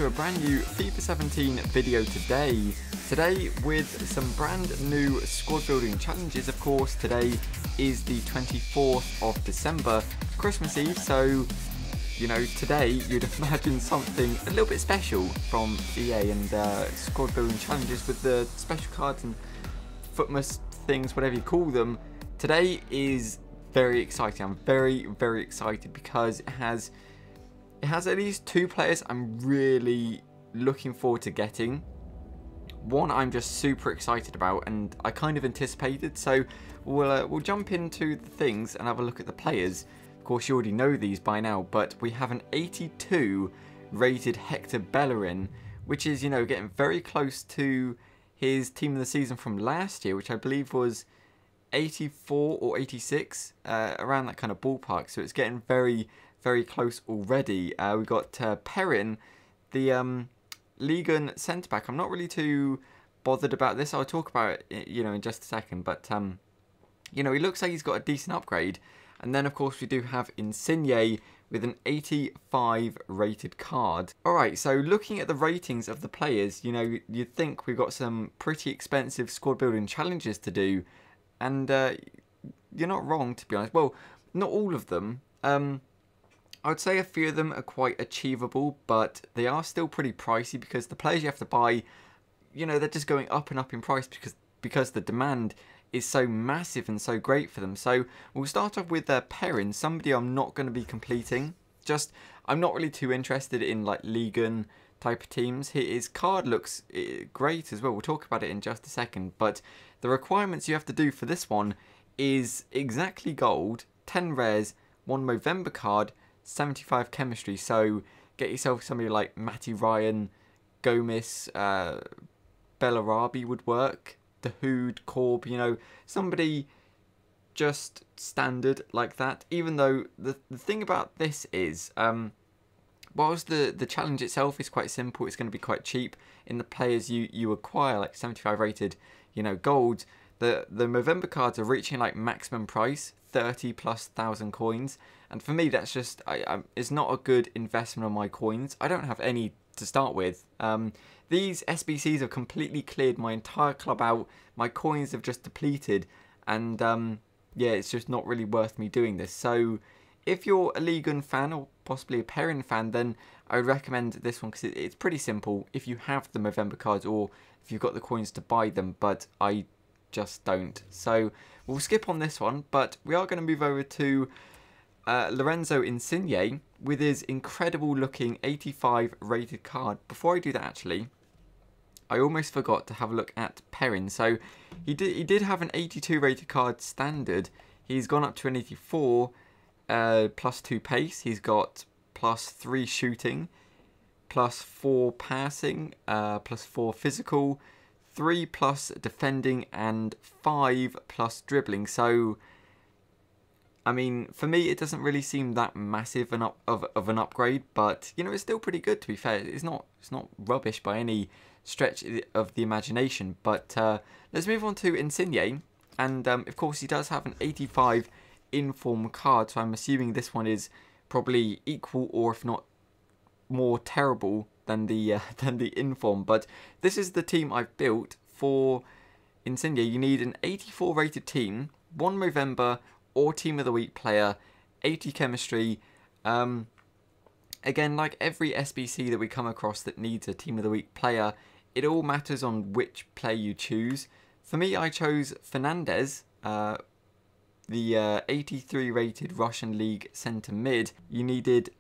to a brand new FIFA 17 video today. Today with some brand new squad building challenges. Of course, today is the 24th of December, Christmas Eve, so you know, today you'd imagine something a little bit special from EA and squad building challenges with the special cards and Futmas things, whatever you call them. Today is very exciting. I'm very excited because it has at least two players I'm really looking forward to getting. One I'm just super excited about and I kind of anticipated, so we'll jump into the things and have a look at the players. Of course, you already know these by now, but we have an 82 rated Hector Bellerin, which is, you know, getting very close to his team of the season from last year, which I believe was 84 or 86, around that kind of ballpark. So it's getting very close already. We've got Perrin, the Ligue centre-back. I'm not really too bothered about this. I'll talk about it, you know, in just a second. But, you know, he looks like he's got a decent upgrade. And then, of course, we do have Insigne with an 85 rated card. Alright, so looking at the ratings of the players, you know, you'd think we've got some pretty expensive squad building challenges to do. And you're not wrong, to be honest. Well, not all of them. I would say a few of them are quite achievable, but they are still pretty pricey because the players you have to buy, you know, they're just going up and up in price because the demand is so massive and so great for them. So we'll start off with Perrin, somebody I'm not going to be completing. Just, I'm not really too interested in like Ligue type of teams. His card looks great as well. We'll talk about it in just a second, but the requirements you have to do for this one is exactly gold, 10 rares, 1 Movember card, 75 chemistry. So get yourself somebody like Matty Ryan, Gomez, Bellerin would work, the Hood, Corb, you know, somebody just standard like that. Even though the thing about this is, whilst the challenge itself is quite simple, it's going to be quite cheap in the players you acquire, like 75 rated, you know, gold. The Movember cards are reaching like maximum price, 30,000+ coins, and for me that's just it's not a good investment on my coins. I don't have any to start with. These SBCs have completely cleared my entire club out. My coins have just depleted, and yeah, it's just not really worth me doing this. So if you're a Ligue fan or possibly a Perrin fan, then I would recommend this one because it's pretty simple if you have the Movember cards or if you've got the coins to buy them, but I just don't. So we'll skip on this one, but we are going to move over to Lorenzo Insigne with his incredible looking 85 rated card. Before I do that, actually, I almost forgot to have a look at Perrin. So he did have an 82 rated card standard. He's gone up to an 84, +2 pace. He's got +3 shooting, +4 passing, +4 physical, 3+ defending, and 5+ dribbling. So, I mean, for me, it doesn't really seem that massive of an upgrade, but you know, it's still pretty good. To be fair, it's not rubbish by any stretch of the imagination. But let's move on to Insigne, and of course, he does have an 85 inform card. So I'm assuming this one is probably equal, or if not more terrible than the inform. But this is the team I've built for Insigne. You need an 84 rated team, 1 Movember or Team of the Week player, 80 chemistry. Again, like every SBC that we come across that needs a Team of the Week player, it all matters on which player you choose. For me, I chose Fernandez, the 83 rated Russian League centre mid. You needed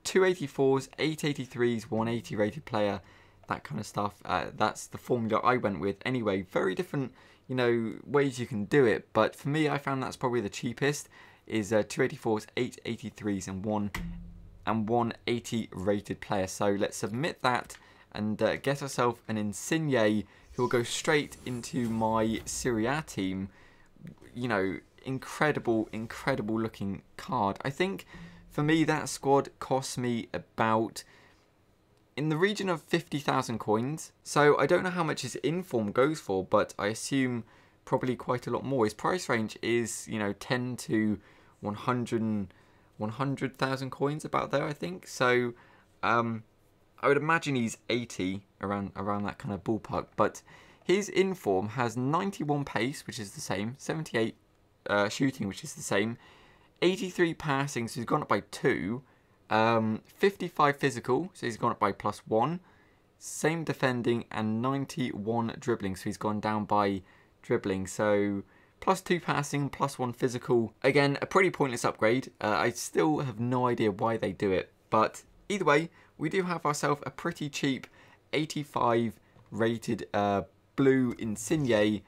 2 84s, 8 83s, 180 rated player, that kind of stuff. That's the formula I went with. Anyway, very different, you know, ways you can do it, but for me, I found that's probably the cheapest, is 2 84s, 8 83s, and 180 rated player. So let's submit that and get ourselves an Insigne who will go straight into my Serie A team. You know, incredible looking card. I think for me that squad cost me about in the region of 50,000 coins. So I don't know how much his inform goes for, but I assume probably quite a lot more. His price range is, you know, 10 to 100,000 coins, about there, I think. So I would imagine he's 80, around that kind of ballpark. But his inform has 91 pace, which is the same, 78 shooting, which is the same, 83 passing, so he's gone up by 2, 55 physical, so he's gone up by +1, same defending, and 91 dribbling, so he's gone down by dribbling, so +2 passing, +1 physical. Again, a pretty pointless upgrade. I still have no idea why they do it, but either way, we do have ourselves a pretty cheap 85 rated blue Insigne.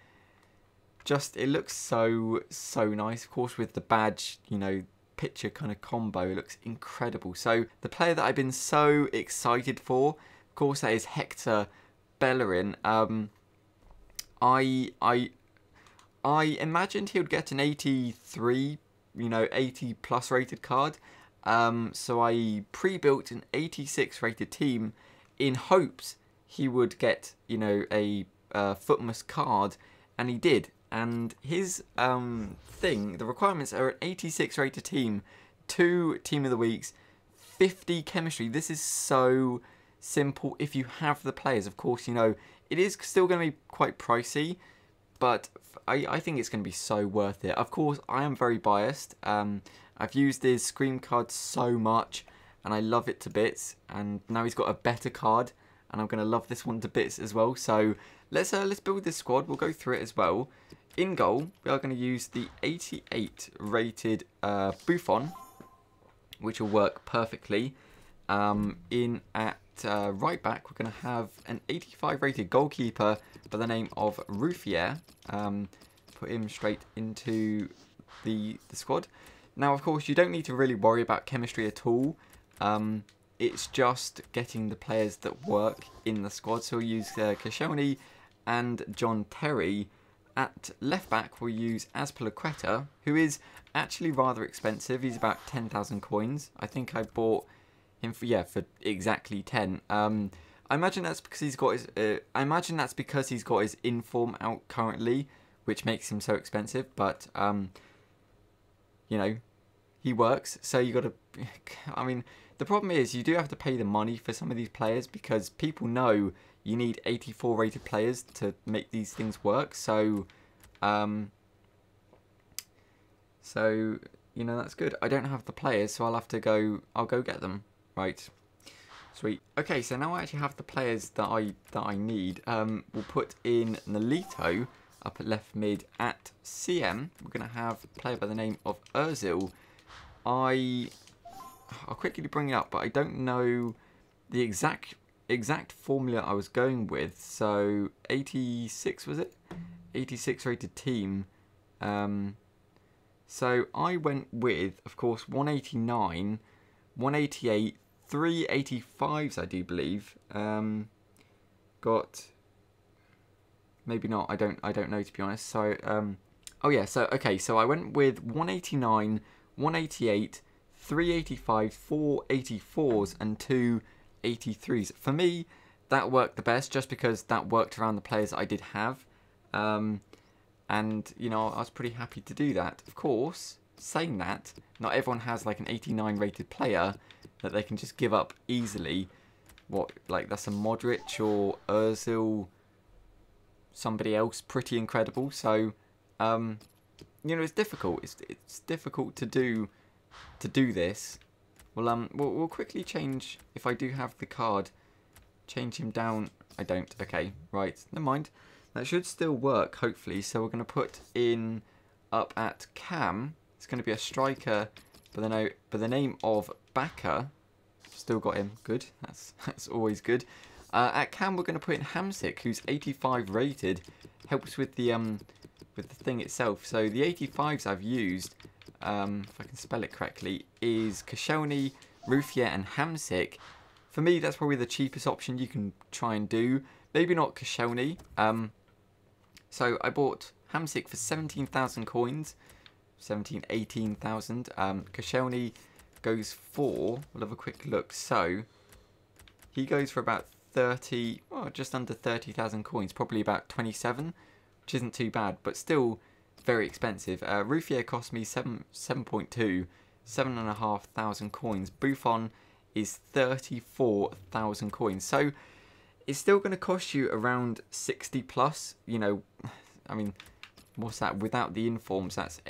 Just, it looks so nice. Of course, with the badge, you know, picture kind of combo, it looks incredible. So the player that I've been so excited for, of course, that is Hector Bellerin. I imagined he would get an 83, you know, 80 plus rated card. So I pre-built an 86 rated team in hopes he would get, you know, a Futmas card, and he did. And his thing, the requirements are an 86 rated team, 2 team of the weeks, 50 chemistry. This is so simple if you have the players. Of course, you know, it is still going to be quite pricey, but I think it's going to be so worth it. Of course, I am very biased. I've used his Scream card so much, and I love it to bits. And now he's got a better card, and I'm going to love this one to bits as well. So let's build this squad. We'll go through it as well. In goal, we are going to use the 88 rated Buffon, which will work perfectly. In at right back, we're going to have an 85 rated goalkeeper by the name of Ruffier. Put him straight into the squad. Now, of course, you don't need to really worry about chemistry at all. It's just getting the players that work in the squad. So we'll use Koscielny and John Terry. At left back, we'll use Azpilicueta, who is actually rather expensive. He's about 10,000 coins. I think I bought him for exactly 10. I imagine that's because he's got his inform out currently, which makes him so expensive. But you know, he works. So you got to. I mean, the problem is you do have to pay the money for some of these players because people know you need 84 rated players to make these things work. So, you know, that's good. I don't have the players, so I'll go get them. Right. Sweet. Okay, so now I actually have the players that I need. We'll put in Nolito up at left mid. At CM, we're going to have a player by the name of Ozil. I'll quickly bring it up, but I don't know the exact formula I was going with. So 86 was it? 86 rated team. So I went with, of course, 189, 188, 385s, I do believe. Got maybe not. I don't know, to be honest. So oh yeah. So okay. So I went with 189, 188, 385, 484s, and 283s. For me, that worked the best just because that worked around the players that I did have. And, you know, I was pretty happy to do that. Of course, saying that, not everyone has like an 89 rated player that they can just give up easily. What, like that's a Modric or Ozil, somebody else pretty incredible. So, you know, it's difficult. It's difficult to do this. Well, we'll quickly change, if I do have the card, change him down. I don't. Okay, right. Never mind. That should still work, hopefully. So we're going to put in up at Cam. It's going to be a striker by the name of Baka. Still got him. Good. That's always good. At Cam, we're going to put in Hamsik, who's 85 rated. Helps with the thing itself. So the 85s I've used, if I can spell it correctly, is Koscielny, Ruffier, and Hamsik. For me, that's probably the cheapest option you can try and do. Maybe not Koscielny. So I bought Hamsik for 17,000 coins. 18,000. Koscielny goes for, we'll have a quick look. So he goes for about 30, well, just under 30,000 coins. Probably about 27, which isn't too bad, but still very expensive. Ruffier cost me 7.2, 7,500 coins. Buffon is 34,000 coins. So it's still going to cost you around 60 plus. You know, I mean, what's that? Without the informs, that's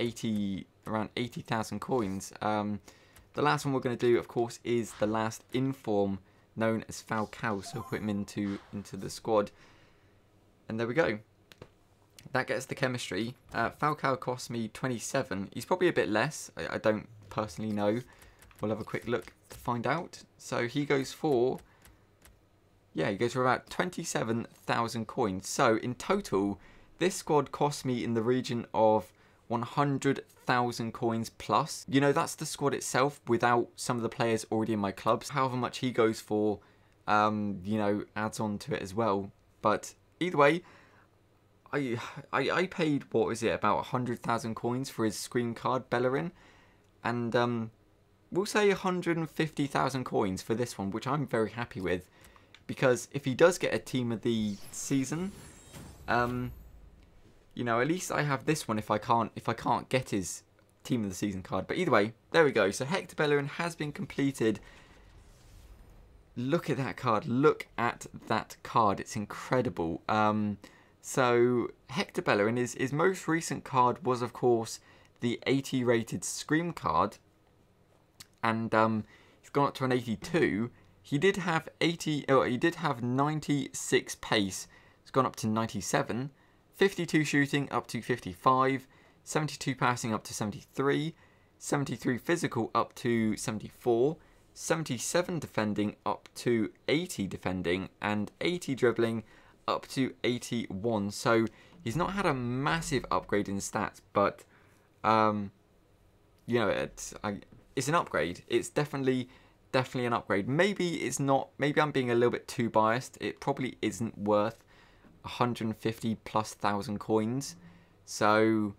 around 80,000 coins. The last one we're going to do, of course, is the last inform, known as Falcao. So we'll put him into the squad. And there we go. That gets the chemistry. Falcao cost me 27. He's probably a bit less. I don't personally know. We'll have a quick look to find out. So he goes for... yeah, he goes for about 27,000 coins. So in total, this squad cost me in the region of 100,000 coins plus. You know, that's the squad itself without some of the players already in my clubs. However much he goes for, you know, adds on to it as well. But either way, I paid, what was it, about 100,000 coins for his screen card, Bellerin. And we'll say 150,000 coins for this one, which I'm very happy with. Because if he does get a team of the season, you know, at least I have this one if I can't get his team of the season card. But either way, there we go. So Hector Bellerin has been completed. Look at that card. Look at that card. It's incredible. So Hector Bellerin, his most recent card was, of course, the 80 rated Scream card. And he's gone up to an 82. He did have 96 pace. It's gone up to 97. 52 shooting up to 55. 72 passing up to 73. 73 physical up to 74. 77 defending up to 80 defending. And 80 dribbling up to 81. So he's not had a massive upgrade in stats, but you know, it's an upgrade. It's definitely an upgrade. Maybe it's not. Maybe I'm being a little bit too biased. It probably isn't worth 150 plus thousand coins. So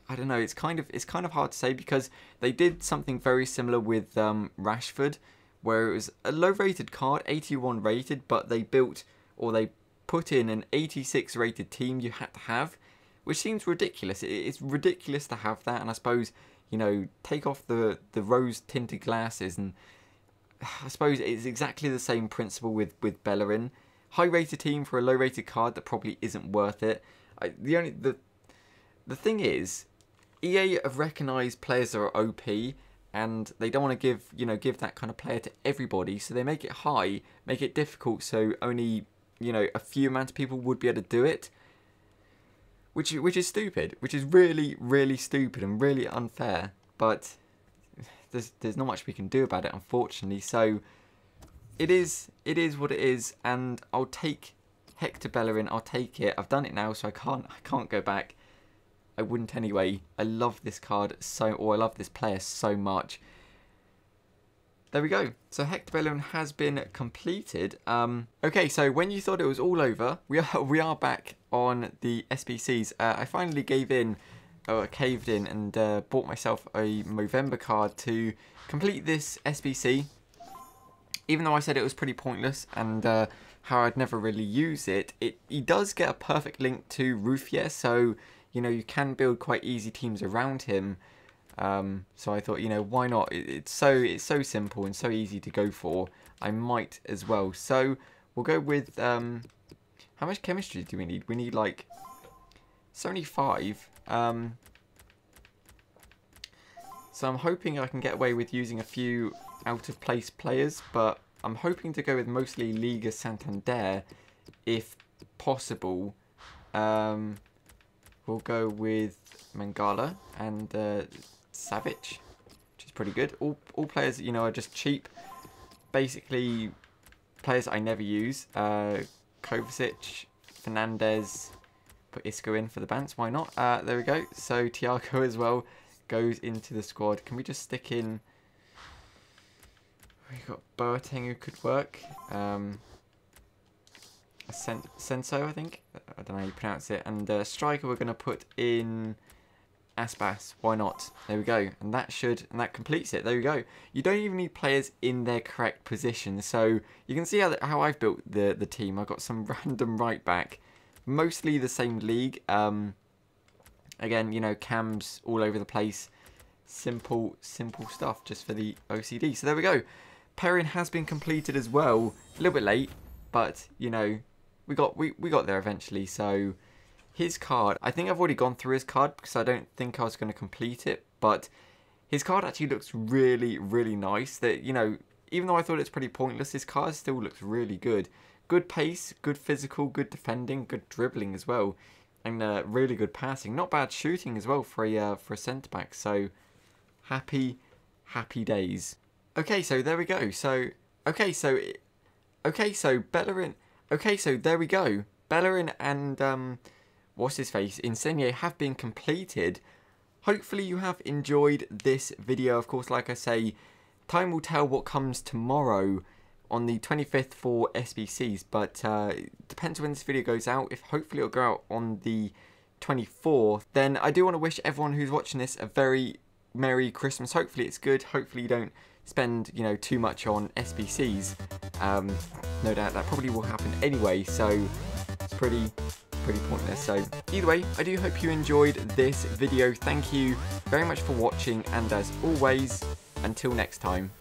I don't know. It's kind of hard to say because they did something very similar with Rashford, where it was a low rated card, 81 rated, but they built, or they put in, an 86 rated team you had to have, which seems ridiculous. It's ridiculous to have that, and I suppose, you know, take off the rose tinted glasses, and I suppose it's exactly the same principle with Bellerin. High rated team for a low rated card that probably isn't worth it. The thing is, EA have recognised players that are OP, and they don't want to give that kind of player to everybody, so they make it high, make it difficult, so only, you know, a few amount of people would be able to do it, which is stupid, which is really stupid and really unfair. But there's not much we can do about it, unfortunately. So it is what it is, and I'll take Hector Bellerin. I'll take it. I've done it now, so I can't go back. I wouldn't anyway. I love this card I love this player so much. There we go. So Hector Bellerin has been completed. Okay, so when you thought it was all over, we are back on the SBCs. I finally caved in and bought myself a Movember card to complete this SBC. Even though I said it was pretty pointless and how I'd never really use it, he does get a perfect link to Ruffier, so you know you can build quite easy teams around him. So I thought, you know, why not? It's so simple and so easy to go for. I might as well. So we'll go with how much chemistry do we need? We need like 75. So I'm hoping I can get away with using a few out of place players, but I'm hoping to go with mostly Liga Santander if possible. We'll go with Mangala and Savic, which is pretty good. All players, you know, are just cheap. Basically, players I never use. Kovacic, Fernandez, put Isco in for the Bants, why not? There we go. So Thiago as well goes into the squad. Can we just stick in... We've got Boateng who could work. Senso, I think. I don't know how you pronounce it. And striker we're going to put in Aspas. Why not? There we go. And that completes it. There we go. You don't even need players in their correct position. So you can see how I've built the team. I've got some random right back. Mostly the same league. Again, you know, cams all over the place. Simple stuff just for the OCD. So there we go. Perrin has been completed as well. A little bit late, but you know, we got there eventually. So his card, I think I've already gone through his card because I don't think I was going to complete it, but his card actually looks really, really nice. That, you know, even though I thought it's pretty pointless, his card still looks really good. Good pace, good physical, good defending, good dribbling as well, and really good passing. Not bad shooting as well for a centre back. So happy days. Okay, so there we go. So Bellerin. Okay, so there we go. Bellerin and what's his face, Insigne, have been completed. Hopefully you have enjoyed this video. Of course, like I say, time will tell what comes tomorrow on the 25th for SBCs, but it depends when this video goes out. If hopefully it'll go out on the 24th, then I do want to wish everyone who's watching this a very Merry Christmas. Hopefully it's good. Hopefully you don't spend, you know, too much on SBCs. No doubt that probably will happen anyway, so it's pretty pointless. So either way, I do hope you enjoyed this video. Thank you very much for watching, and as always, until next time.